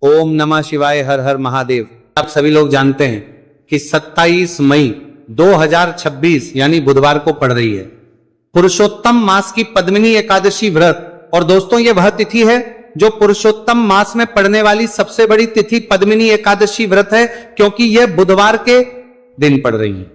ओम नमः शिवाय, हर हर महादेव। आप सभी लोग जानते हैं कि 27 मई 2026 यानी बुधवार को पड़ रही है पुरुषोत्तम मास की पद्मिनी एकादशी व्रत। और दोस्तों, ये वह तिथि है जो पुरुषोत्तम मास में पड़ने वाली सबसे बड़ी तिथि पद्मिनी एकादशी व्रत है, क्योंकि यह बुधवार के दिन पड़ रही है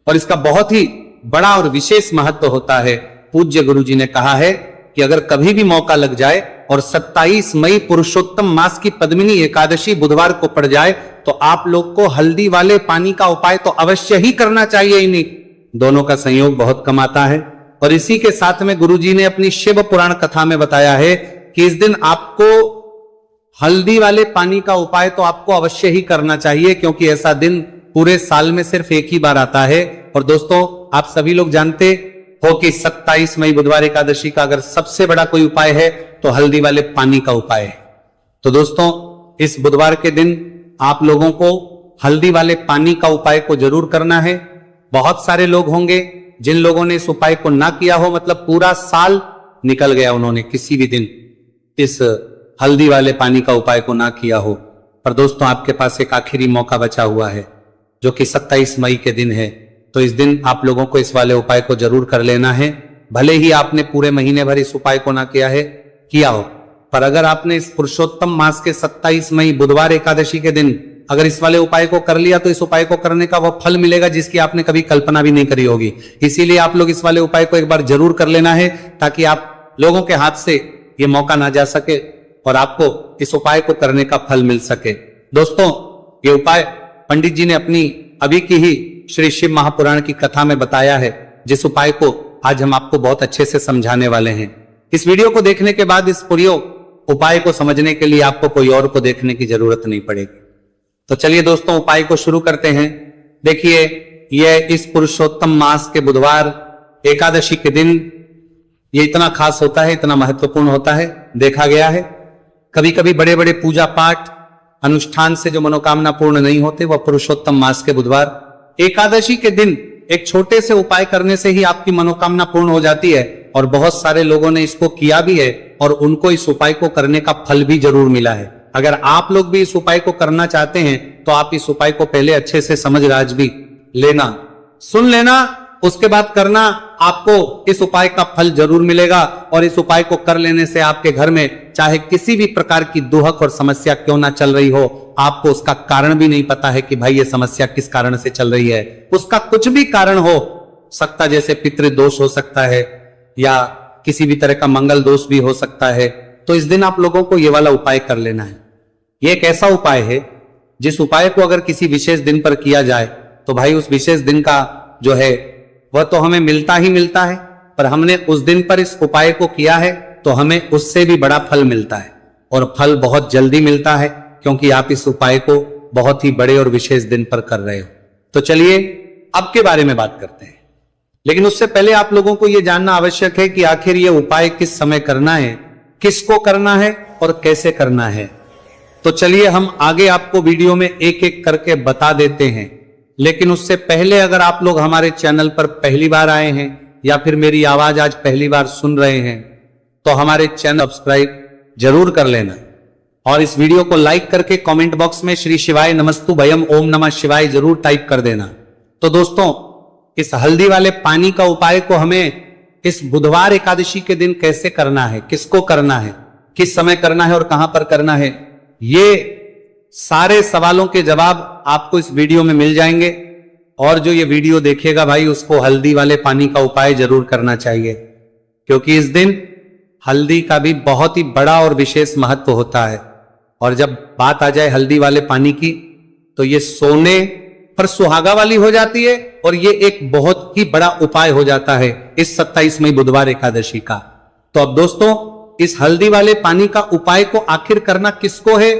और इसका बहुत ही बड़ा और विशेष महत्व होता है। पूज्य गुरु जी ने कहा है कि अगर कभी भी मौका लग जाए और 27 मई पुरुषोत्तम मास की पद्मिनी एकादशी बुधवार को पड़ जाए तो आप लोग को हल्दी वाले पानी का उपाय तो अवश्य ही करना चाहिए। इन्हीं दोनों का संयोग बहुत कम आता है। और इसी के साथ में गुरुजी ने अपनी शिव पुराण कथा में बताया है कि इस दिन आपको हल्दी वाले पानी का उपाय तो आपको अवश्य ही करना चाहिए, क्योंकि ऐसा दिन पूरे साल में सिर्फ एक ही बार आता है। और दोस्तों, आप सभी लोग जानते हो कि 27 मई बुधवार एकादशी का अगर सबसे बड़ा कोई उपाय है तो हल्दी वाले पानी का उपाय है। तो दोस्तों, इस बुधवार के दिन आप लोगों को हल्दी वाले पानी का उपाय को जरूर करना है। बहुत सारे लोग होंगे जिन लोगों ने इस उपाय को ना किया हो, मतलब पूरा साल निकल गया उन्होंने किसी भी दिन इस हल्दी वाले पानी का उपाय को ना किया हो। पर दोस्तों, आपके पास एक आखिरी मौका बचा हुआ है जो कि 27 मई के दिन है। तो इस दिन आप लोगों को इस वाले उपाय को जरूर कर लेना है। भले ही आपने पूरे महीने भर इस उपाय को ना किया हो, पर अगर आपने इस पुरुषोत्तम मास के 27 मई बुधवार एकादशी के दिन अगर इस वाले उपाय को कर लिया तो इस उपाय को करने का वह फल मिलेगा जिसकी आपने कभी कल्पना भी नहीं करी होगी। इसीलिए आप लोग इस वाले उपाय को एक बार जरूर कर लेना है, ताकि आप लोगों के हाथ से ये मौका ना जा सके और आपको इस उपाय को करने का फल मिल सके। दोस्तों, ये उपाय पंडित जी ने अपनी अभी की ही श्री शिव महापुराण की कथा में बताया है, जिस उपाय को आज हम आपको बहुत अच्छे से समझाने वाले हैं। इस वीडियो को देखने के बाद इस पूरे उपाय को समझने के लिए आपको कोई और को देखने की जरूरत नहीं पड़ेगी। तो चलिए दोस्तों, उपाय को शुरू करते हैं। देखिए, यह इस पुरुषोत्तम मास के बुधवार एकादशी के दिन ये इतना खास होता है, इतना महत्वपूर्ण होता है। देखा गया है कभी कभी बड़े बड़े पूजा पाठ अनुष्ठान से जो मनोकामना पूर्ण नहीं होते, वह पुरुषोत्तम मास के बुधवार एकादशी के दिन एक छोटे से उपाय करने से ही आपकी मनोकामना पूर्ण हो जाती है। और बहुत सारे लोगों ने इसको किया भी है और उनको इस उपाय को करने का फल भी जरूर मिला है। अगर आप लोग भी इस उपाय को करना चाहते हैं तो आप इस उपाय को पहले अच्छे से समझ राज भी लेना, सुन लेना, उसके बाद करना। आपको इस उपाय का फल जरूर मिलेगा। और इस उपाय को कर लेने से आपके घर में चाहे किसी भी प्रकार की दुहक और समस्या क्यों ना चल रही हो, आपको उसका कारण भी नहीं पता है कि भाई ये समस्या किस कारण से चल रही है, उसका कुछ भी कारण हो सकता, जैसे पितृदोष हो सकता है या किसी भी तरह का मंगल दोष भी हो सकता है, तो इस दिन आप लोगों को ये वाला उपाय कर लेना है। ये एक ऐसा उपाय है जिस उपाय को अगर किसी विशेष दिन पर किया जाए तो भाई उस विशेष दिन का जो है वह तो हमें मिलता ही मिलता है, पर हमने उस दिन पर इस उपाय को किया है तो हमें उससे भी बड़ा फल मिलता है। और फल बहुत जल्दी मिलता है, क्योंकि आप इस उपाय को बहुत ही बड़े और विशेष दिन पर कर रहे हो। तो चलिए अब के बारे में बात करते हैं, लेकिन उससे पहले आप लोगों को यह जानना आवश्यक है कि आखिर यह उपाय किस समय करना है, किसको करना है और कैसे करना है। तो चलिए हम आगे आपको वीडियो में एक एक करके बता देते हैं। लेकिन उससे पहले अगर आप लोग हमारे चैनल पर पहली बार आए हैं या फिर मेरी आवाज आज पहली बार सुन रहे हैं तो हमारे चैनल सब्सक्राइब जरूर कर लेना और इस वीडियो को लाइक करके कमेंट बॉक्स में श्री शिवाय नमस्तु भयम ओम नमः शिवाय जरूर टाइप कर देना। तो दोस्तों, इस हल्दी वाले पानी का उपाय को हमें इस बुधवार एकादशी के दिन कैसे करना है, किसको करना है, किस समय करना है और कहां पर करना है, ये सारे सवालों के जवाब आपको इस वीडियो में मिल जाएंगे। और जो ये वीडियो देखेगा भाई, उसको हल्दी वाले पानी का उपाय जरूर करना चाहिए, क्योंकि इस दिन हल्दी का भी बहुत ही बड़ा और विशेष महत्व होता है। और जब बात आ जाए हल्दी वाले पानी की तो ये सोने पर सुहागा वाली हो जाती है और ये एक बहुत ही बड़ा उपाय हो जाता है इस 27 मई बुधवार एकादशी का। तो अब दोस्तों, इस हल्दी वाले पानी का उपाय को आखिर करना किसको है,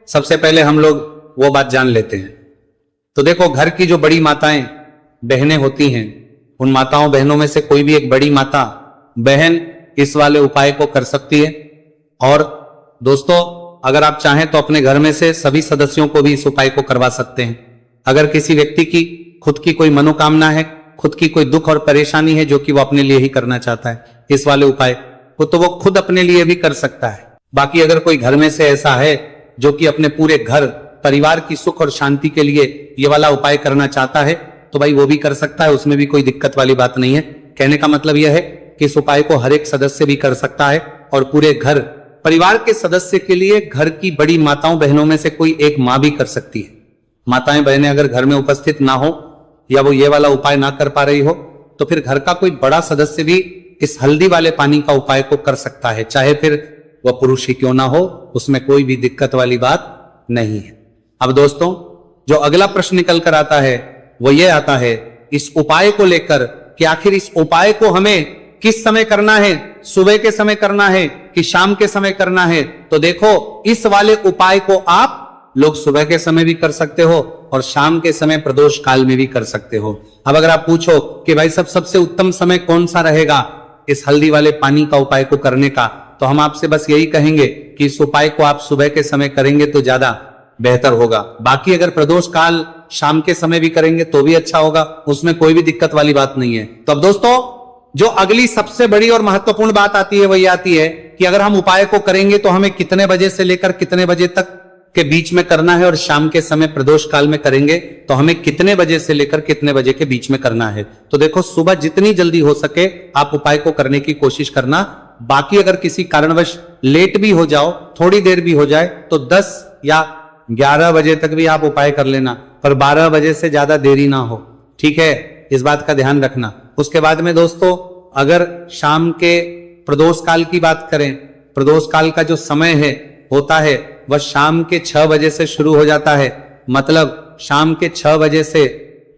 सबसे पहले हम लोग वो बात जान लेते हैं। तो देखो, घर की जो बड़ी माताएं बहनें होती हैं, उन माताओं बहनों में से कोई भी एक बड़ी माता बहन इस वाले उपाय को कर सकती है। और दोस्तों, अगर आप चाहें तो अपने घर में से सभी सदस्यों को भी इस उपाय को करवा सकते हैं। अगर किसी व्यक्ति की खुद की कोई मनोकामना है, खुद की कोई दुख और परेशानी है जो कि वो अपने लिए ही करना चाहता है इस वाले उपाय को, तो वो खुद अपने लिए भी कर सकता है। बाकी अगर कोई घर में से ऐसा है जो कि अपने पूरे घर परिवार की सुख और शांति के लिए ये वाला उपाय करना चाहता है तो भाई वो भी कर सकता है, उसमें भी कोई दिक्कत वाली बात नहीं है। कहने का मतलब यह है कि इस उपाय को हर एक सदस्य भी कर सकता है और पूरे घर परिवार के सदस्य के लिए घर की बड़ी माताओं बहनों में से कोई एक मां भी कर सकती है। माताएं बहनें अगर घर में उपस्थित ना हो या वो ये वाला उपाय ना कर पा रही हो तो फिर घर का कोई बड़ा सदस्य भी इस हल्दी वाले पानी का उपाय को कर सकता है, चाहे फिर वह पुरुष ही क्यों ना हो, उसमें कोई भी दिक्कत वाली बात नहीं है। अब दोस्तों, जो अगला प्रश्न निकल कर आता है वो ये आता है इस उपाय को लेकर कि आखिर इस उपाय को हमें किस समय करना है, सुबह के समय करना है कि शाम के समय करना है। तो देखो, इस वाले उपाय को आप लोग सुबह के समय भी कर सकते हो और शाम के समय प्रदोष काल में भी कर सकते हो। अब अगर आप पूछो कि भाई सबसे उत्तम समय कौन सा रहेगा इस हल्दी वाले पानी का उपाय को करने का, तो हम आपसे बस यही कहेंगे कि इस उपाय को आप सुबह के समय करेंगे तो ज्यादा बेहतर होगा। बाकी अगर प्रदोष काल शाम के समय भी करेंगे तो भी अच्छा होगा, उसमें कोई भी दिक्कत वाली बात नहीं है। तो अब दोस्तों, जो अगली सबसे बड़ी और महत्वपूर्ण बात आती है वही आती है कि अगर हम उपाय को करेंगे तो हमें कितने बजे से लेकर कितने बजे तक के बीच में करना है और शाम के समय प्रदोष काल में करेंगे तो हमें कितने बजे से लेकर कितने बजे के बीच में करना है। तो देखो, सुबह जितनी जल्दी हो सके आप उपाय को करने की कोशिश करना। बाकी अगर किसी कारणवश लेट भी हो जाओ, थोड़ी देर भी हो जाए, तो 10 या 11 बजे तक भी आप उपाय कर लेना, पर 12 बजे से ज्यादा देरी ना हो, ठीक है, इस बात का ध्यान रखना। उसके बाद में दोस्तों, अगर शाम के प्रदोष काल की बात करें, प्रदोष काल का जो समय है होता है वह शाम के 6 बजे से शुरू हो जाता है। मतलब शाम के 6 बजे से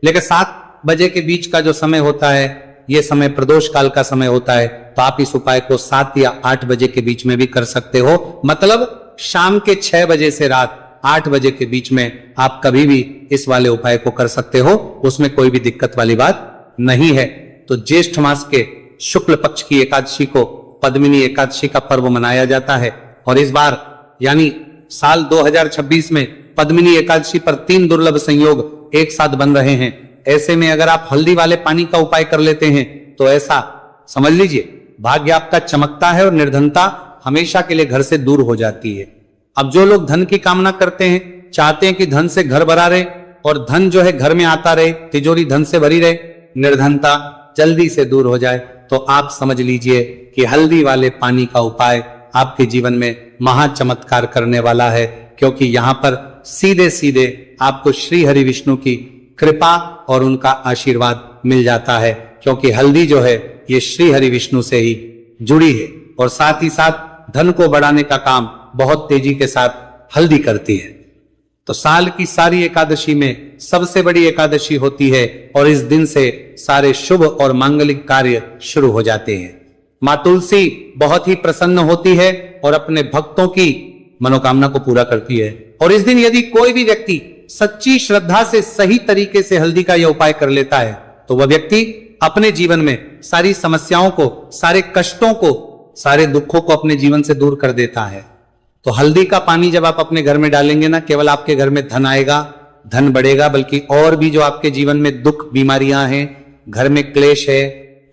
लेकर 7 बजे के बीच का जो समय होता है यह समय प्रदोष काल का समय होता है। तो आप इस उपाय को 7 या 8 बजे के बीच में भी कर सकते हो। मतलब शाम के 6 बजे से रात 8 बजे के बीच में आप कभी भी इस वाले उपाय को कर सकते हो, उसमें कोई भी दिक्कत वाली बात नहीं है। तो ज्येष्ठ मास के शुक्ल पक्ष की एकादशी को पद्मिनी एकादशी का पर्व मनाया जाता है और इस बार यानी साल 2026 में पद्मिनी एकादशी पर 3 दुर्लभ संयोग एक साथ बन रहे हैं। ऐसे में अगर आप हल्दी वाले पानी का उपाय कर लेते हैं तो ऐसा समझ लीजिए भाग्य आपका चमकता है और निर्धनता हमेशा के लिए घर से दूर हो जाती है। अब जो लोग धन की कामना करते हैं, चाहते हैं कि धन से घर भरा रहे और धन जो है घर में आता रहे, तिजोरी धन से भरी रहे, निर्धनता जल्दी से दूर हो जाए, तो आप समझ लीजिए कि हल्दी वाले पानी का उपाय आपके जीवन में महा चमत्कार करने वाला है। क्योंकि यहां पर सीधे सीधे आपको श्री हरि विष्णु की कृपा और उनका आशीर्वाद मिल जाता है, क्योंकि हल्दी जो है ये श्री हरि विष्णु से ही जुड़ी है और साथ ही साथ धन को बढ़ाने का काम बहुत तेजी के साथ हल्दी करती है। तो साल की सारी एकादशी में सबसे बड़ी एकादशी होती है और इस दिन से सारे शुभ और मांगलिक कार्य शुरू हो जाते हैं। मां तुलसी बहुत ही प्रसन्न होती है और अपने भक्तों की मनोकामना को पूरा करती है। और इस दिन यदि कोई भी व्यक्ति सच्ची श्रद्धा से सही तरीके से हल्दी का यह उपाय कर लेता है तो वह व्यक्ति अपने जीवन में सारी समस्याओं को, सारे कष्टों को, सारे दुखों को अपने जीवन से दूर कर देता है। तो हल्दी का पानी जब आप अपने घर में डालेंगे ना, केवल आपके घर में धन आएगा, धन बढ़ेगा, बल्कि और भी जो आपके जीवन में दुख, बीमारियां हैं, घर में क्लेश है,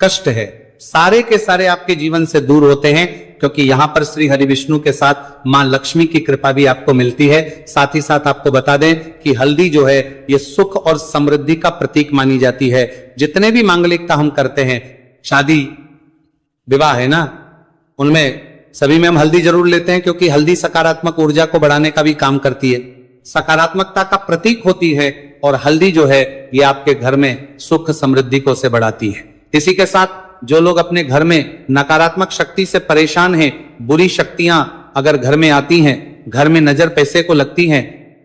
कष्ट है, सारे के सारे आपके जीवन से दूर होते हैं। क्योंकि यहां पर श्री हरि विष्णु के साथ मां लक्ष्मी की कृपा भी आपको मिलती है। साथ ही साथ आपको बता दें कि हल्दी जो है ये सुख और समृद्धि का प्रतीक मानी जाती है। जितने भी मांगलिकता हम करते हैं, शादी विवाह है ना, उनमें सभी में हम हल्दी जरूर लेते हैं, क्योंकि हल्दी सकारात्मक ऊर्जा को बढ़ाने का भी काम करती है, सकारात्मकता का प्रतीक होती है और हल्दी जो है ये आपके घर में सुख समृद्धि को से बढ़ाती है। इसी के साथ जो लोग अपने घर में नकारात्मक शक्ति से परेशान हैं, बुरी शक्तियां अगर घर में आती हैं, घर में नजर पैसे को लगती हैं,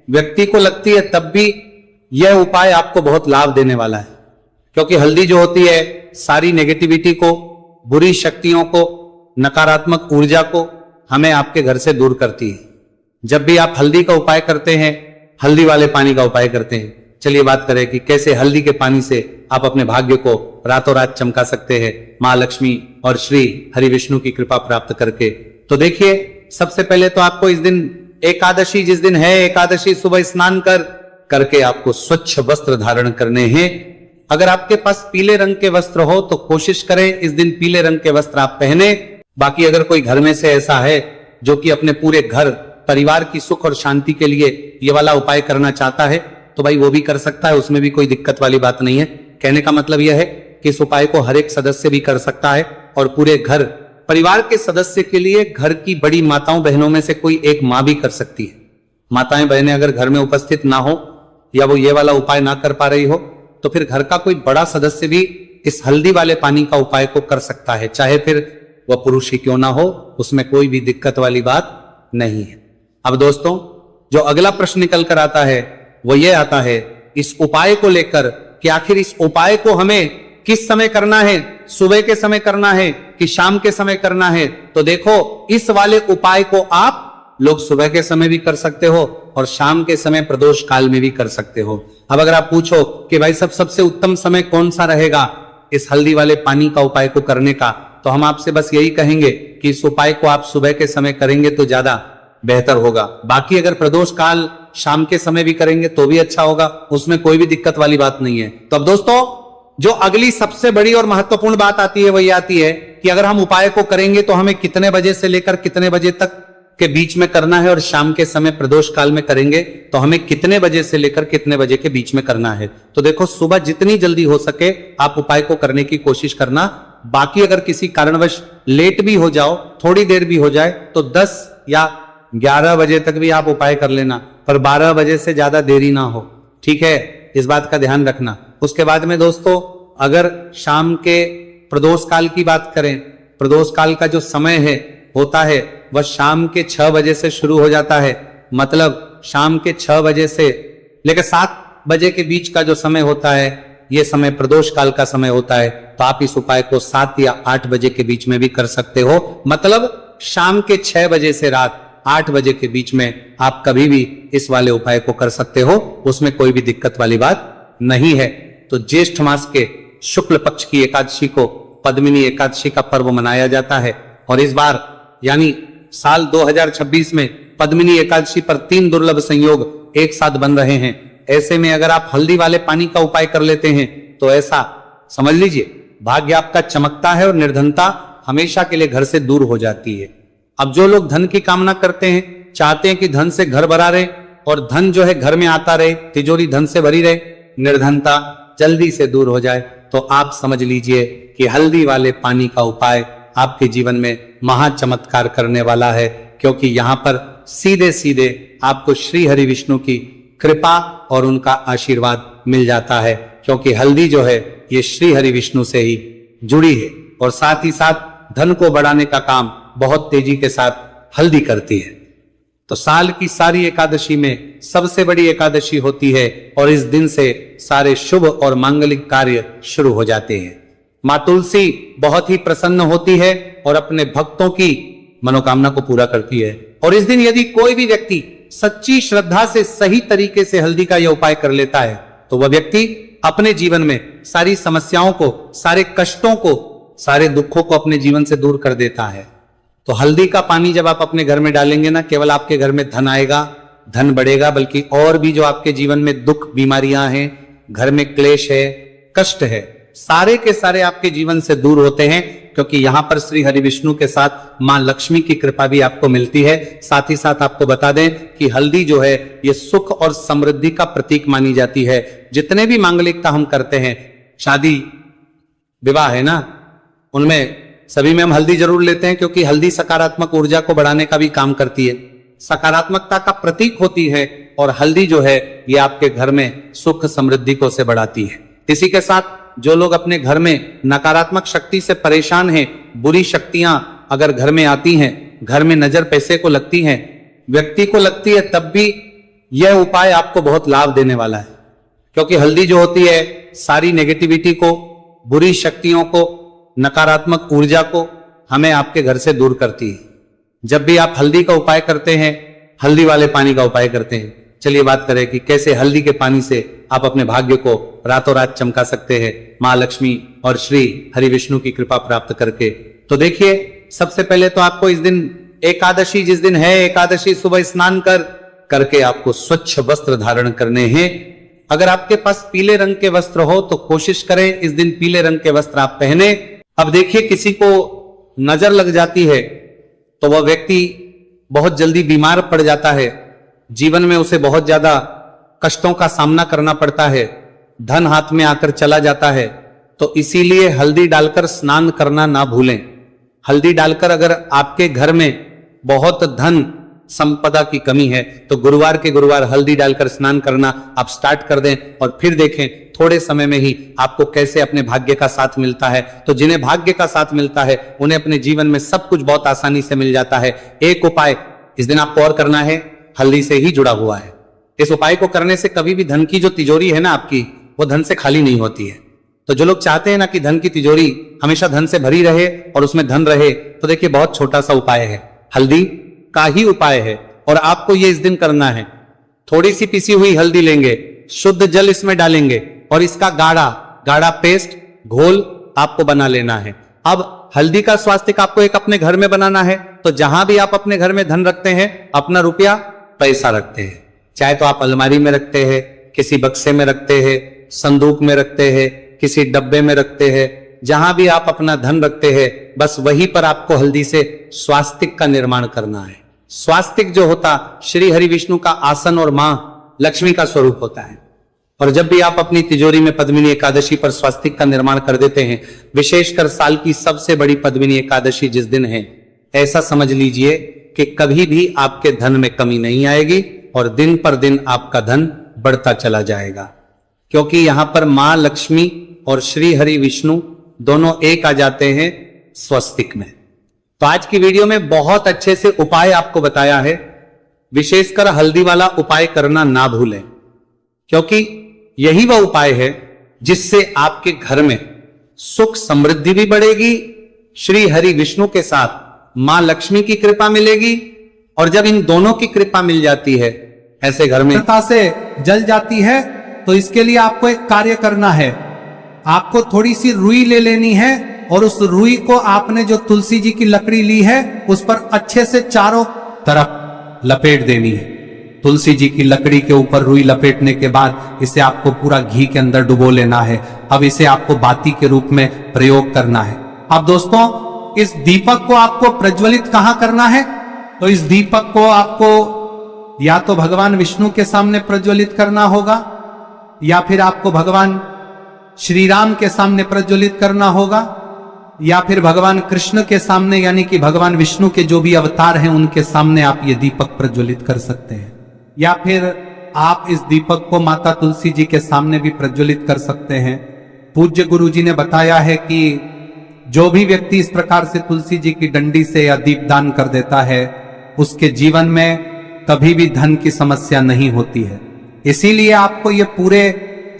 व्यक्ति को लगती है, तब भी यह उपाय आपको बहुत लाभ देने वाला है। क्योंकि हल्दी जो होती है सारी नेगेटिविटी को, बुरी शक्तियों को, नकारात्मक ऊर्जा को हमें आपके घर से दूर करती है। जब भी आप हल्दी का उपाय करते हैं, हल्दी वाले पानी का उपाय करते हैं, चलिए बात करें कि कैसे हल्दी के पानी से आप अपने भाग्य को रातों रात चमका सकते हैं मां लक्ष्मी और श्री हरि विष्णु की कृपा प्राप्त करके। तो देखिए, सबसे पहले तो आपको इस दिन एकादशी, जिस दिन है एकादशी, सुबह स्नान करके आपको स्वच्छ वस्त्र धारण करने हैं। अगर आपके पास पीले रंग के वस्त्र हो तो कोशिश करें इस दिन पीले रंग के वस्त्र आप पहने। बाकी अगर कोई घर में से ऐसा है जो कि अपने पूरे घर परिवार की सुख और शांति के लिए ये वाला उपाय करना चाहता है तो भाई वो भी कर सकता है, उसमें भी कोई दिक्कत वाली बात नहीं है। कहने का मतलब यह है कि इस उपाय को हर एक सदस्य भी कर सकता है और पूरे घर परिवार के सदस्य के लिए घर की बड़ी माताओं बहनों में से कोई एक मां भी कर सकती है। माताएं बहनें अगर घर में उपस्थित ना हो या वो ये वाला उपाय ना कर पा रही हो तो फिर घर का कोई बड़ा सदस्य भी इस हल्दी वाले पानी का उपाय को कर सकता है, चाहे फिर वह पुरुष ही क्यों ना हो, उसमें कोई भी दिक्कत वाली बात नहीं है। अब दोस्तों, जो अगला प्रश्न निकल कर आता है वो ये आता है इस उपाय को लेकर कि आखिर इस उपाय को हमें किस समय करना है, सुबह के समय करना है कि शाम के समय करना है। तो देखो, इस वाले उपाय को आप लोग सुबह के समय भी कर सकते हो और शाम के समय प्रदोष काल में भी कर सकते हो। अब अगर आप पूछो कि भाई सबसे उत्तम समय कौन सा रहेगा इस हल्दी वाले पानी का उपाय को करने का, तो हम आपसे बस यही कहेंगे कि इस उपाय को आप सुबह के समय करेंगे तो ज्यादा बेहतर होगा। बाकी अगर प्रदोष काल शाम के समय भी करेंगे तो भी अच्छा होगा, उसमें कोई भी दिक्कत वाली बात नहीं है। तो अब दोस्तों, जो अगली सबसे बड़ी और महत्वपूर्ण बात आती है वही आती है कि अगर हम उपाय को करेंगे तो हमें कितने बजे से लेकर कितने बजे तक के बीच में करना है और शाम के समय प्रदोष काल में करेंगे तो हमें कितने बजे से लेकर कितने बजे के बीच में करना है। तो देखो, सुबह जितनी जल्दी हो सके आप उपाय को करने की कोशिश करना। बाकी अगर किसी कारणवश लेट भी हो जाओ, थोड़ी देर भी हो जाए, तो 10 या 11 बजे तक भी आप उपाय कर लेना, पर 12 बजे से ज्यादा देरी ना हो, ठीक है? इस बात का ध्यान रखना। उसके बाद में दोस्तों, अगर शाम के प्रदोष काल की बात करें, प्रदोष काल का जो समय है होता है वह शाम के 6 बजे से शुरू हो जाता है। मतलब शाम के 6 बजे से लेकर 7 बजे के बीच का जो समय होता है, यह समय प्रदोष काल का समय होता है। तो आप इस उपाय को 7 या 8 बजे के बीच में भी कर सकते हो। मतलब शाम के 6 बजे से रात 8 बजे के बीच में आप कभी भी इस वाले उपाय को कर सकते हो, उसमें कोई भी दिक्कत वाली बात नहीं है। तो ज्येष्ठ मास के शुक्ल पक्ष की एकादशी को पद्मिनी एकादशी का पर्व मनाया जाता है और इस बार यानी साल 2026 में पद्मिनी एकादशी पर 3 दुर्लभ संयोग एक साथ बन रहे हैं। ऐसे में अगर आप हल्दी वाले पानी का उपाय कर लेते हैं तो ऐसा समझ लीजिए भाग्य आपका चमकता है और निर्धनता हमेशा के लिए घर से दूर हो जाती है। अब जो लोग धन की कामना करते हैं, चाहते हैं कि धन से घर भरा रहे और धन जो है घर में आता रहे, तिजोरी धन से भरी रहे, निर्धनता जल्दी से दूर हो जाए, तो आप समझ लीजिए कि हल्दी वाले पानी का उपाय आपके जीवन में महा चमत्कार करने वाला है। क्योंकि यहां पर सीधे सीधे आपको श्री हरि विष्णु की कृपा और उनका आशीर्वाद मिल जाता है, क्योंकि हल्दी जो है ये श्री हरि विष्णु से ही जुड़ी है और साथ ही साथ धन को बढ़ाने का काम बहुत तेजी के साथ हल्दी करती है। तो साल की सारी एकादशी में सबसे बड़ी एकादशी होती है और इस दिन से सारे शुभ और मांगलिक कार्य शुरू हो जाते हैं। मां तुलसी बहुत ही प्रसन्न होती है और अपने भक्तों की मनोकामना को पूरा करती है। और इस दिन यदि कोई भी व्यक्ति सच्ची श्रद्धा से सही तरीके से हल्दी का यह उपाय कर लेता है तो वह व्यक्ति अपने जीवन में सारी समस्याओं को, सारे कष्टों को, सारे दुखों को अपने जीवन से दूर कर देता है। तो हल्दी का पानी जब आप अपने घर में डालेंगे ना, केवल आपके घर में धन आएगा, धन बढ़ेगा, बल्कि और भी जो आपके जीवन में दुख, बीमारियां हैं, घर में क्लेश है, कष्ट है, सारे के सारे आपके जीवन से दूर होते हैं। क्योंकि यहां पर श्री हरि विष्णु के साथ मां लक्ष्मी की कृपा भी आपको मिलती है। साथ ही साथ आपको बता दें कि हल्दी जो है ये सुख और समृद्धि का प्रतीक मानी जाती है। जितने भी मांगलिकता हम करते हैं, शादी विवाह है ना, उनमें सभी में हम हल्दी जरूर लेते हैं, क्योंकि हल्दी सकारात्मक ऊर्जा को बढ़ाने का भी काम करती है, सकारात्मकता का प्रतीक होती है और हल्दी जो है ये आपके घर में सुख समृद्धि को से बढ़ाती है। इसी के साथ जो लोग अपने घर में नकारात्मक शक्ति से परेशान हैं, बुरी शक्तियां अगर घर में आती हैं, घर में नजर पैसे को लगती हैं, व्यक्ति को लगती है, तब भी यह उपाय आपको बहुत लाभ देने वाला है। क्योंकि हल्दी जो होती है सारी नेगेटिविटी को, बुरी शक्तियों को, नकारात्मक ऊर्जा को हमें आपके घर से दूर करती है। जब भी आप हल्दी का उपाय करते हैं, हल्दी वाले पानी का उपाय करते हैं, चलिए बात करें कि कैसे हल्दी के पानी से आप अपने भाग्य को रातों रात चमका सकते हैं मां लक्ष्मी और श्री हरि विष्णु की कृपा प्राप्त करके। तो देखिए, सबसे पहले तो आपको इस दिन एकादशी, जिस दिन है एकादशी, सुबह स्नान करके आपको स्वच्छ वस्त्र धारण करने हैं। अगर आपके पास पीले रंग के वस्त्र हो तो कोशिश करें इस दिन पीले रंग के वस्त्र आप पहने। अब देखिए, किसी को नजर लग जाती है तो वह व्यक्ति बहुत जल्दी बीमार पड़ जाता है, जीवन में उसे बहुत ज्यादा कष्टों का सामना करना पड़ता है, धन हाथ में आकर चला जाता है, तो इसीलिए हल्दी डालकर स्नान करना ना भूलें। हल्दी डालकर अगर आपके घर में बहुत धन संपदा की कमी है तो गुरुवार के गुरुवार हल्दी डालकर स्नान करना आप स्टार्ट कर दें और फिर देखें थोड़े समय में ही आपको कैसे अपने भाग्य का साथ मिलता है। तो जिन्हें भाग्य का साथ मिलता है उन्हें अपने जीवन में सब कुछ बहुत आसानी से मिल जाता है। एक उपाय इस दिन आपको और करना है, हल्दी से ही जुड़ा हुआ है। इस उपाय को करने से कभी भी धन की जो तिजोरी है ना आपकी, वो धन से खाली नहीं होती है। तो जो लोग चाहते हैं ना कि धन की तिजोरी हमेशा धन से भरी रहे और उसमें धन रहे, तो देखिए बहुत छोटा सा उपाय है, हल्दी का ही उपाय है और आपको ये इस दिन करना है। थोड़ी सी पिसी हुई हल्दी लेंगे, शुद्ध जल इसमें डालेंगे और इसका गाढ़ा गाढ़ा पेस्ट घोल आपको बना लेना है। अब हल्दी का स्वास्तिक आपको एक अपने घर में बनाना है। तो जहां भी आप अपने घर में धन रखते हैं, अपना रुपया पैसा रखते हैं, चाहे तो आप अलमारी में रखते हैं, किसी बक्से में रखते हैं, संदूक में रखते हैं, किसी डब्बे में रखते हैं, जहां भी आप अपना धन रखते हैं बस वहीं पर आपको हल्दी से स्वास्तिक का निर्माण करना है। स्वास्तिक जो होता श्री हरि विष्णु का आसन और मां लक्ष्मी का स्वरूप होता है। और जब भी आप अपनी तिजोरी में पद्मिनी एकादशी पर स्वास्तिक का निर्माण कर देते हैं, विशेषकर साल की सबसे बड़ी पद्मिनी एकादशी जिस दिन है, ऐसा समझ लीजिए कि कभी भी आपके धन में कमी नहीं आएगी और दिन पर दिन आपका धन बढ़ता चला जाएगा, क्योंकि यहां पर मां लक्ष्मी और श्री हरि विष्णु दोनों एक आ जाते हैं स्वस्तिक में। तो आज की वीडियो में बहुत अच्छे से उपाय आपको बताया है, विशेषकर हल्दी वाला उपाय करना ना भूलें, क्योंकि यही वह उपाय है जिससे आपके घर में सुख समृद्धि भी बढ़ेगी, श्री हरि विष्णु के साथ मां लक्ष्मी की कृपा मिलेगी। और जब इन दोनों की कृपा मिल जाती है, ऐसे घर में से जल जाती है, तो इसके लिए आपको एक कार्य करना है। आपको थोड़ी सी रुई ले लेनी है और उस रुई को आपने जो तुलसी जी की लकड़ी ली है उस पर अच्छे से चारों तरफ लपेट देनी है। तुलसी जी की लकड़ी के ऊपर रुई लपेटने के बाद इसे आपको पूरा घी के अंदर डुबो लेना है। अब इसे आपको बाती के रूप में प्रयोग करना है। अब दोस्तों, इस दीपक को आपको प्रज्वलित कहां करना है? तो इस दीपक को आपको या तो भगवान विष्णु के सामने प्रज्वलित करना होगा, या फिर आपको भगवान श्री राम के सामने प्रज्वलित करना होगा, या फिर भगवान कृष्ण के सामने, यानी कि भगवान विष्णु के जो भी अवतार हैं उनके सामने आप ये दीपक प्रज्वलित कर सकते हैं। या फिर आप इस दीपक को माता तुलसी जी के सामने भी प्रज्वलित कर सकते हैं। पूज्य गुरु जी ने बताया है कि जो भी व्यक्ति इस प्रकार से तुलसी जी की डंडी से या दीपदान कर देता है, उसके जीवन में कभी भी धन की समस्या नहीं होती है। इसीलिए आपको ये पूरे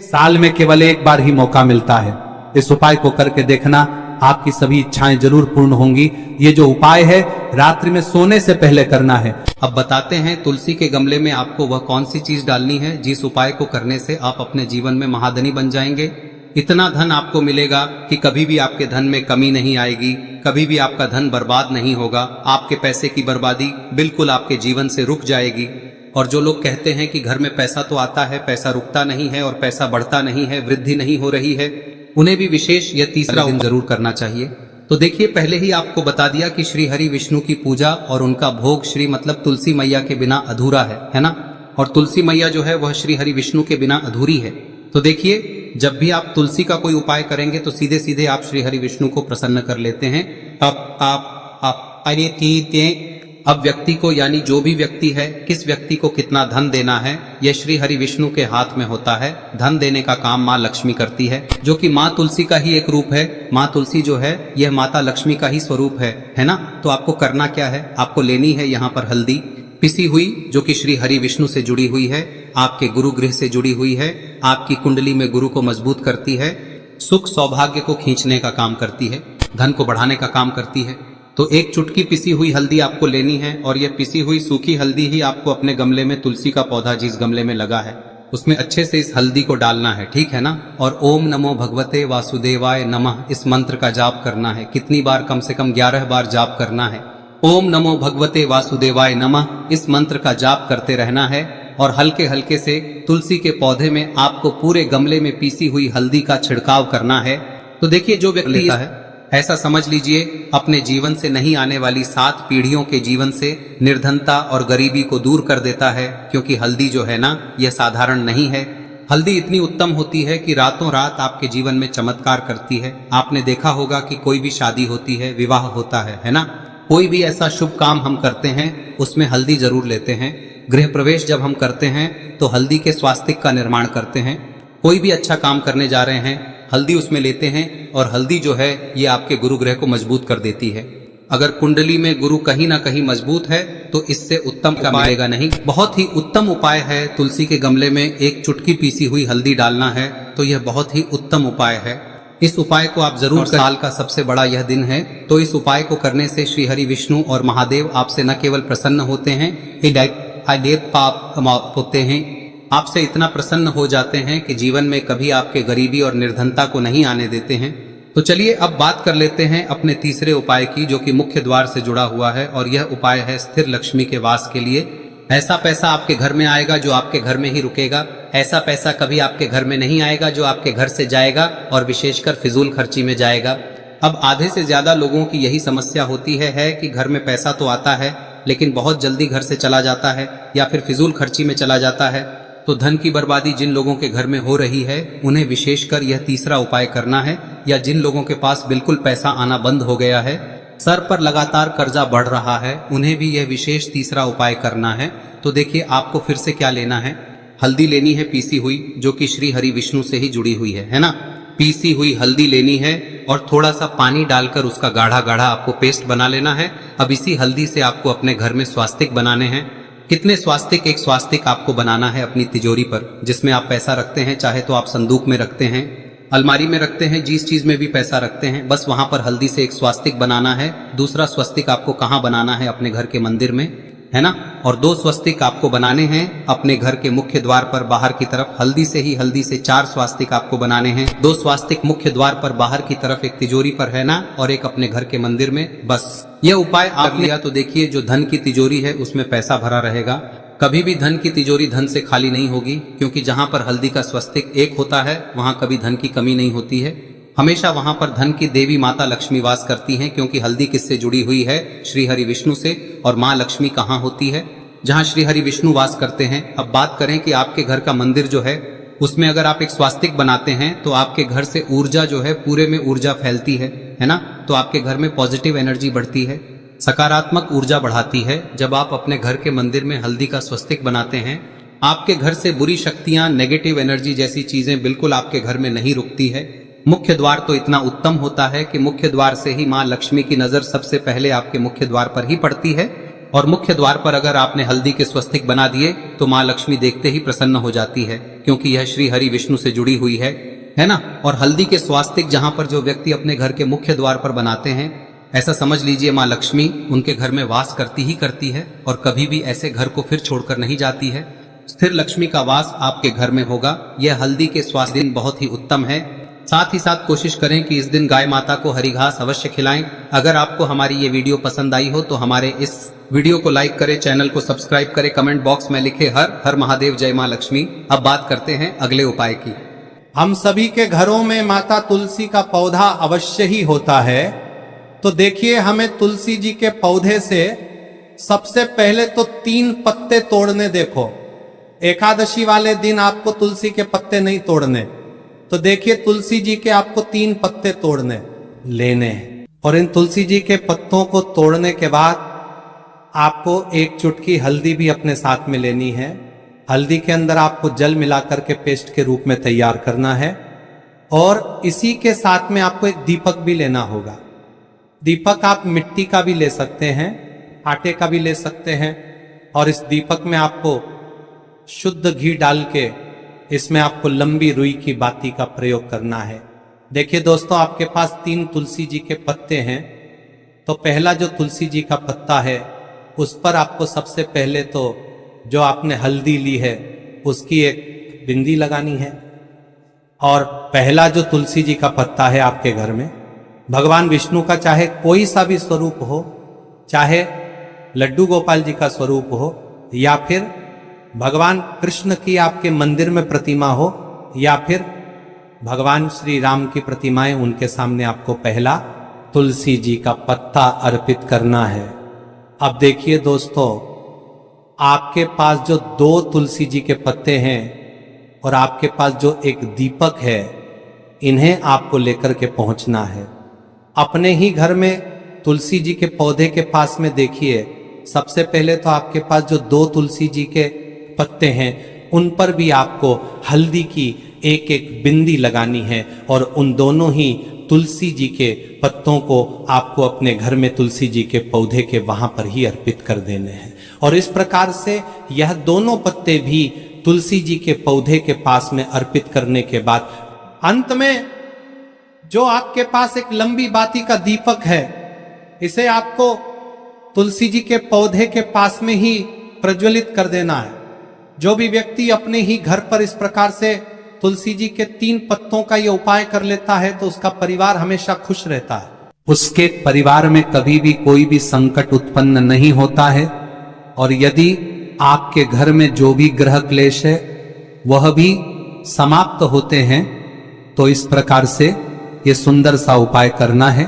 साल में केवल एक बार ही मौका मिलता है। इस उपाय को करके देखना, आपकी सभी इच्छाएं जरूर पूर्ण होंगी। ये जो उपाय है रात्रि में सोने से पहले करना है। अब बताते हैं तुलसी के गमले में आपको वह कौन सी चीज डालनी है जिस उपाय को करने से आप अपने जीवन में महाधनी बन जाएंगे। इतना धन आपको मिलेगा कि कभी भी आपके धन में कमी नहीं आएगी, कभी भी आपका धन बर्बाद नहीं होगा। आपके पैसे की बर्बादी बिल्कुल आपके जीवन से रुक जाएगी। और जो लोग कहते हैं कि घर में पैसा तो आता है, पैसा रुकता नहीं है और पैसा बढ़ता नहीं है, वृद्धि नहीं हो रही है, उन्हें भी विशेष यह तीसरा दिन जरूर करना चाहिए। तो देखिए, पहले ही आपको बता दिया कि श्री हरि विष्णु की पूजा और उनका भोग श्री मतलब तुलसी मैया के बिना अधूरा है ना। और तुलसी मैया जो है वह श्री हरि विष्णु के बिना अधूरी है। तो देखिए, जब भी आप तुलसी का कोई उपाय करेंगे तो सीधे सीधे आप श्री हरि विष्णु को प्रसन्न कर लेते हैं। अब व्यक्ति को, यानी जो भी व्यक्ति है, किस व्यक्ति को कितना धन देना है, यह श्री हरि विष्णु के हाथ में होता है। धन देने का काम माँ लक्ष्मी करती है, जो कि माँ तुलसी का ही एक रूप है। माँ तुलसी जो है यह माता लक्ष्मी का ही स्वरूप है ना। तो आपको करना क्या है, आपको लेनी है यहाँ पर हल्दी पिसी हुई, जो कि श्री हरि विष्णु से जुड़ी हुई है, आपके गुरु गृह से जुड़ी हुई है, आपकी कुंडली में गुरु को मजबूत करती है, सुख सौभाग्य को खींचने का काम करती है, धन को बढ़ाने का काम करती है। तो एक चुटकी पिसी हुई हल्दी आपको लेनी है और यह पिसी हुई सूखी हल्दी ही आपको अपने गमले में, तुलसी का पौधा जिस गमले में लगा है उसमें अच्छे से इस हल्दी को डालना है, ठीक है ना। और ओम नमो भगवते वासुदेवाय नमः इस मंत्र का जाप करना है। कितनी बार? कम से कम 11 बार जाप करना है। ओम नमो भगवते वासुदेवाय नमः इस मंत्र का जाप करते रहना है। और हल्के हल्के से तुलसी के पौधे में आपको पूरे गमले में पीसी हुई हल्दी का छिड़काव करना है। तो देखिए, जो व्यक्ति लेता है ऐसा समझ लीजिए अपने जीवन से नहीं आने वाली 7 पीढ़ियों के जीवन से निर्धनता और गरीबी को दूर कर देता है, क्योंकि हल्दी जो है ना, यह साधारण नहीं है। हल्दी इतनी उत्तम होती है कि रातों रात आपके जीवन में चमत्कार करती है। आपने देखा होगा कि कोई भी शादी होती है, विवाह होता है ना, कोई भी ऐसा शुभ काम हम करते हैं उसमें हल्दी जरूर लेते हैं। गृह प्रवेश जब हम करते हैं तो हल्दी के स्वास्तिक का निर्माण करते हैं। कोई भी अच्छा काम करने जा रहे हैं, हल्दी उसमें लेते हैं, और हल्दी जो है ये आपके गुरु ग्रह को मजबूत कर देती है। अगर कुंडली में गुरु कहीं ना कहीं मजबूत है तो इससे उत्तम का मिलेगा नहीं। बहुत ही उत्तम उपाय है, तुलसी के गमले में 1 चुटकी पीसी हुई हल्दी डालना है, तो यह बहुत ही उत्तम उपाय है। इस उपाय को आप जरूर, साल का सबसे बड़ा यह दिन है, तो इस उपाय को करने से श्री हरि विष्णु और महादेव आपसे न केवल प्रसन्न होते हैं, पाप होते हैं, आपसे इतना प्रसन्न हो जाते हैं कि जीवन में कभी आपके गरीबी और निर्धनता को नहीं आने देते हैं। तो चलिए अब बात कर लेते हैं अपने तीसरे उपाय की, जो कि मुख्य द्वार से जुड़ा हुआ है, और यह उपाय है स्थिर लक्ष्मी के वास के लिए। ऐसा पैसा आपके घर में आएगा जो आपके घर में ही रुकेगा। ऐसा पैसा कभी आपके घर में नहीं आएगा जो आपके घर से जाएगा और विशेषकर फिजूल खर्ची में जाएगा। अब आधे से ज्यादा लोगों की यही समस्या होती है कि घर में पैसा तो आता है लेकिन बहुत जल्दी घर से चला जाता है या फिर फिजूल खर्ची में चला जाता है। तो धन की बर्बादी जिन लोगों के घर में हो रही है उन्हें विशेषकर यह तीसरा उपाय करना है, या जिन लोगों के पास बिल्कुल पैसा आना बंद हो गया है, सर पर लगातार कर्जा बढ़ रहा है, उन्हें भी यह विशेष तीसरा उपाय करना है। तो देखिए आपको फिर से क्या लेना है। हल्दी लेनी है पीसी हुई, जो कि श्री हरि विष्णु से ही जुड़ी हुई है ना। पीसी हुई हल्दी लेनी है और थोड़ा सा पानी डालकर उसका गाढ़ा गाढ़ा आपको पेस्ट बना लेना है। अब इसी हल्दी से आपको अपने घर में स्वास्तिक बनाने हैं। कितने स्वास्तिक? एक स्वास्तिक आपको बनाना है अपनी तिजोरी पर, जिसमें आप पैसा रखते हैं, चाहे तो आप संदूक में रखते हैं, अलमारी में रखते हैं, जिस चीज में भी पैसा रखते हैं, बस वहां पर हल्दी से एक स्वास्तिक बनाना है। दूसरा स्वस्तिक आपको कहाँ बनाना है? अपने घर के मंदिर में, है ना। और 2 स्वस्तिक आपको बनाने हैं अपने घर के मुख्य द्वार पर बाहर की तरफ। हल्दी से 4 स्वास्तिक आपको बनाने हैं। 2 स्वास्तिक मुख्य द्वार पर बाहर की तरफ, एक तिजोरी पर, है ना, और एक अपने घर के मंदिर में। बस यह उपाय आप लिया तो देखिए जो धन की तिजोरी है उसमें पैसा भरा रहेगा। कभी भी धन की तिजोरी धन से खाली नहीं होगी, क्योंकि जहां पर हल्दी का स्वस्तिक एक होता है वहां कभी धन की कमी नहीं होती है। हमेशा वहां पर धन की देवी माता लक्ष्मी वास करती हैं, क्योंकि हल्दी किससे जुड़ी हुई है? श्री हरि विष्णु से। और माँ लक्ष्मी कहाँ होती है? जहाँ श्री हरि विष्णु वास करते हैं। अब बात करें कि आपके घर का मंदिर जो है उसमें अगर आप एक स्वास्तिक बनाते हैं तो आपके घर से ऊर्जा जो है, पूरे में ऊर्जा फैलती है ना। तो आपके घर में पॉजिटिव एनर्जी बढ़ती है, सकारात्मक ऊर्जा बढ़ाती है। जब आप अपने घर के मंदिर में हल्दी का स्वस्तिक बनाते हैं, आपके घर से बुरी शक्तियां, नेगेटिव एनर्जी जैसी चीजें बिल्कुल आपके घर में नहीं रुकती है। मुख्य द्वार तो इतना उत्तम होता है कि मुख्य द्वार से ही माँ लक्ष्मी की नजर सबसे पहले आपके मुख्य द्वार पर ही पड़ती है। और मुख्य द्वार पर अगर आपने हल्दी के स्वस्तिक बना दिए तो माँ लक्ष्मी देखते ही प्रसन्न हो जाती है, क्योंकि यह श्री हरि विष्णु से जुड़ी हुई है ना। और हल्दी के स्वास्तिक जहां पर जो व्यक्ति अपने घर के मुख्य द्वार पर बनाते हैं, ऐसा समझ लीजिए माँ लक्ष्मी उनके घर में वास करती ही करती है और कभी भी ऐसे घर को फिर छोड़कर नहीं जाती है। स्थिर लक्ष्मी का वास आपके घर में होगा। यह हल्दी के स्वास्थ्य दिन बहुत ही उत्तम है। साथ ही साथ कोशिश करें कि इस दिन गाय माता को हरी घास अवश्य खिलाएं। अगर आपको हमारी ये वीडियो पसंद आई हो तो हमारे इस वीडियो को लाइक करें, चैनल को सब्सक्राइब करें, कमेंट बॉक्स में लिखे हर हर महादेव, जय माँ लक्ष्मी। अब बात करते हैं अगले उपाय की। हम सभी के घरों में माता तुलसी का पौधा अवश्य ही होता है। तो देखिए हमें तुलसी जी के पौधे से सबसे पहले तो 3 पत्ते तोड़ने। देखो एकादशी वाले दिन आपको तुलसी के पत्ते नहीं तोड़ने, तो देखिए तुलसी जी के आपको 3 पत्ते तोड़ने लेने हैं। और इन तुलसी जी के पत्तों को तोड़ने के बाद आपको 1 चुटकी हल्दी भी अपने साथ में लेनी है। हल्दी के अंदर आपको जल मिलाकर के पेस्ट के रूप में तैयार करना है। और इसी के साथ में आपको एक दीपक भी लेना होगा। दीपक आप मिट्टी का भी ले सकते हैं, आटे का भी ले सकते हैं। और इस दीपक में आपको शुद्ध घी डाल के इसमें आपको लंबी रुई की बाती का प्रयोग करना है। देखिए दोस्तों, आपके पास 3 तुलसी जी के पत्ते हैं, तो पहला जो तुलसी जी का पत्ता है उस पर आपको सबसे पहले तो जो आपने हल्दी ली है उसकी एक बिंदी लगानी है। और पहला जो तुलसी जी का पत्ता है आपके घर में, भगवान विष्णु का चाहे कोई सा भी स्वरूप हो, चाहे लड्डू गोपाल जी का स्वरूप हो, या फिर भगवान कृष्ण की आपके मंदिर में प्रतिमा हो, या फिर भगवान श्री राम की प्रतिमाएं उनके सामने आपको पहला तुलसी जी का पत्ता अर्पित करना है। अब देखिए दोस्तों, आपके पास जो 2 तुलसी जी के पत्ते हैं और आपके पास जो एक दीपक है, इन्हें आपको लेकर के पहुंचना है। अपने ही घर में तुलसी जी के पौधे के पास में देखिए, सबसे पहले तो आपके पास जो 2 तुलसी जी के पत्ते हैं उन पर भी आपको हल्दी की एक एक बिंदी लगानी है और उन दोनों ही तुलसी जी के पत्तों को आपको अपने घर में तुलसी जी के पौधे के वहां पर ही अर्पित कर देने हैं। और इस प्रकार से यह दोनों पत्ते भी तुलसी जी के पौधे के पास में अर्पित करने के बाद अंत में जो आपके पास एक लंबी बाती का दीपक है, इसे आपको तुलसी जी के पौधे के पास में ही प्रज्वलित कर देना है। जो भी व्यक्ति अपने ही घर पर इस प्रकार से तुलसी जी के 3 पत्तों का यह उपाय कर लेता है तो उसका परिवार हमेशा खुश रहता है, उसके परिवार में कभी भी कोई भी संकट उत्पन्न नहीं होता है। और यदि आपके घर में जो भी ग्रह क्लेश है वह भी समाप्त होते हैं, तो इस प्रकार से ये सुंदर सा उपाय करना है।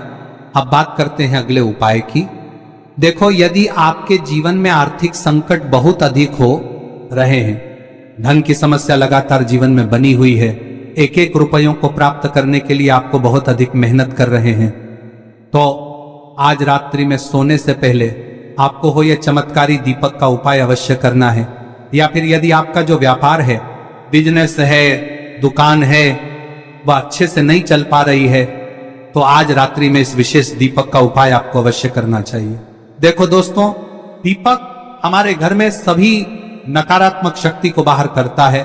अब बात करते हैं अगले उपाय की। देखो, यदि आपके जीवन में आर्थिक संकट बहुत अधिक हो रहे हैं, धन की समस्या लगातार जीवन में बनी हुई है, एक एक रुपयों को प्राप्त करने के लिए आपको बहुत अधिक मेहनत कर रहे हैं, तो आज रात्रि में सोने से पहले आपको हो यह चमत्कारी दीपक का उपाय अवश्य करना है। या फिर यदि आपका जो व्यापार है, बिजनेस है, दुकान है, वह अच्छे से नहीं चल पा रही है, तो आज रात्रि में इस विशेष दीपक का उपाय आपको अवश्य करना चाहिए। देखो दोस्तों, दीपक हमारे घर में सभी नकारात्मक शक्ति को बाहर करता है